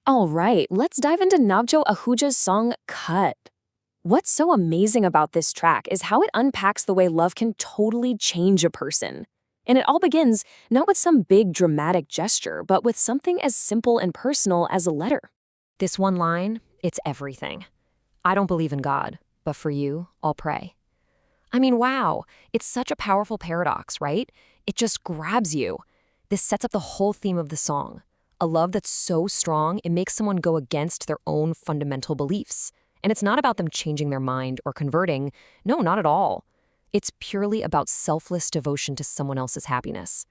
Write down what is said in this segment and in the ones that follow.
All right, let's dive into Navjo Ahuja's song Khat. What's so amazing about this track is how it unpacks the way love can totally change a person. And it all begins not with some big dramatic gesture, but with something as simple and personal as a letter. This one line, it's everything. I don't believe in God, but for you, I'll pray. I mean, wow, it's such a powerful paradox, right? It just grabs you. This sets up the whole theme of the song. A love that's so strong, it makes someone go against their own fundamental beliefs. And it's not about them changing their mind or converting. No, not at all. It's purely about selfless devotion to someone else's happiness.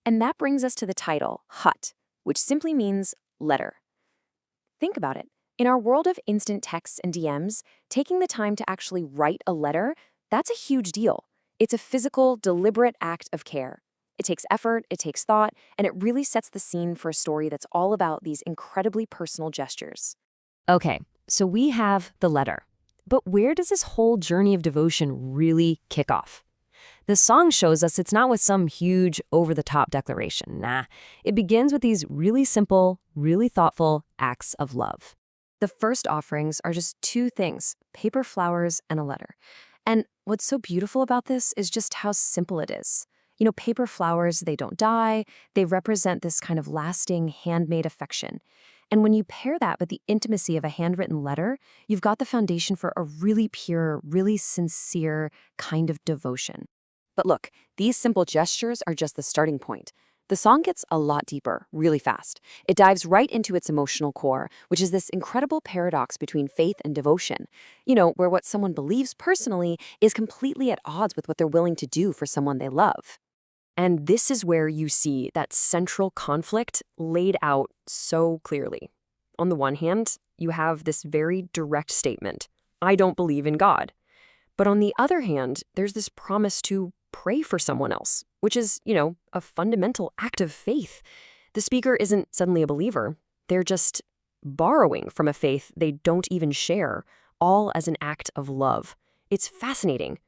And that brings us to the title, Khat, which simply means letter. Think about it. In our world of instant texts and DMs, taking the time to actually write a letter, that's a huge deal. It's a physical, deliberate act of care. It takes effort, it takes thought, and it really sets the scene for a story that's all about these incredibly personal gestures. Okay, so we have the letter. But where does this whole journey of devotion really kick off? The song shows us it's not with some huge, over-the-top declaration. Nah, it begins with these really simple, really thoughtful acts of love. The first offerings are just two things, paper flowers and a letter. And what's so beautiful about this is just how simple it is. You know, paper flowers, they don't die. They represent this kind of lasting, handmade affection. And when you pair that with the intimacy of a handwritten letter, you've got the foundation for a really pure, really sincere kind of devotion. But look, these simple gestures are just the starting point. The song gets a lot deeper, really fast. It dives right into its emotional core, which is this incredible paradox between faith and devotion. You know, where what someone believes personally is completely at odds with what they're willing to do for someone they love. And this is where you see that central conflict laid out so clearly. On the one hand, you have this very direct statement, I don't believe in God. But on the other hand, there's this promise to pray for someone else, which is, a fundamental act of faith. The speaker isn't suddenly a believer. They're just borrowing from a faith they don't even share, all as an act of love. It's fascinating.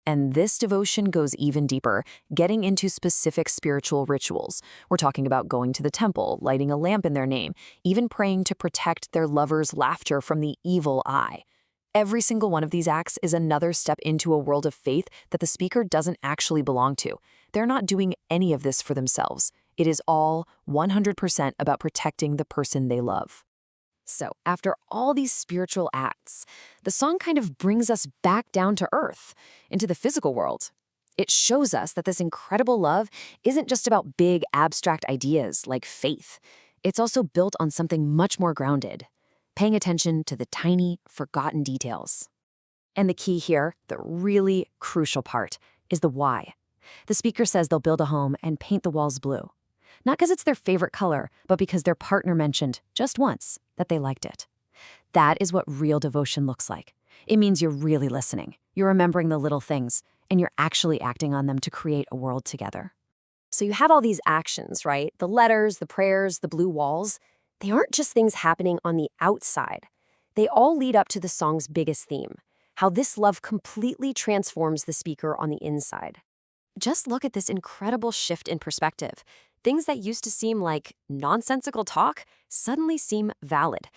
And this devotion goes even deeper, getting into specific spiritual rituals. We're talking about going to the temple, lighting a lamp in their name, even praying to protect their lover's laughter from the evil eye. Every single one of these acts is another step into a world of faith that the speaker doesn't actually belong to. They're not doing any of this for themselves. It is all 100% about protecting the person they love. So, after all these spiritual acts, the song kind of brings us back down to earth, into the physical world. It shows us that this incredible love isn't just about big, abstract ideas like faith. It's also built on something much more grounded, paying attention to the tiny, forgotten details. And the key here, the really crucial part, is the why. The speaker says they'll build a home and paint the walls blue. Not because it's their favorite color, but because their partner mentioned, just once, that they liked it. That is what real devotion looks like. It means you're really listening, you're remembering the little things, and you're actually acting on them to create a world together. So you have all these actions, right? The letters, the prayers, the blue walls. They aren't just things happening on the outside. They all lead up to the song's biggest theme, how this love completely transforms the speaker on the inside. Just look at this incredible shift in perspective. Things that used to seem like nonsensical talk suddenly seem valid.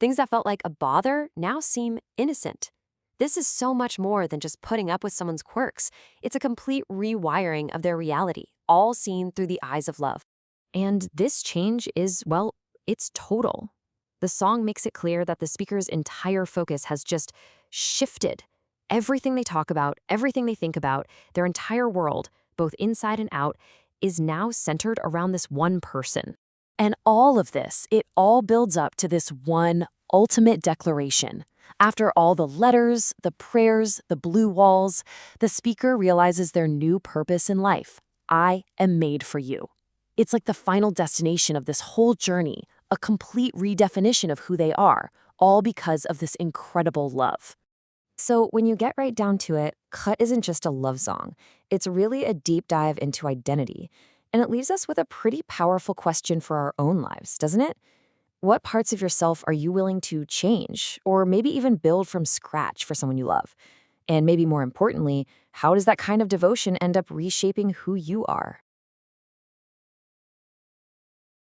Things that felt like a bother now seem innocent. This is so much more than just putting up with someone's quirks. It's a complete rewiring of their reality, all seen through the eyes of love. And this change is, well, it's total. The song makes it clear that the speaker's entire focus has just shifted. Everything they talk about, everything they think about, their entire world, both inside and out, is now centered around this one person. And all of this, it all builds up to this one ultimate declaration. After all the letters, the prayers, the blue walls, the speaker realizes their new purpose in life. I am made for you. It's like the final destination of this whole journey, a complete redefinition of who they are, all because of this incredible love. So when you get right down to it, Khat isn't just a love song. It's really a deep dive into identity. And it leaves us with a pretty powerful question for our own lives, doesn't it? What parts of yourself are you willing to change, or maybe even build from scratch for someone you love? And maybe more importantly, how does that kind of devotion end up reshaping who you are?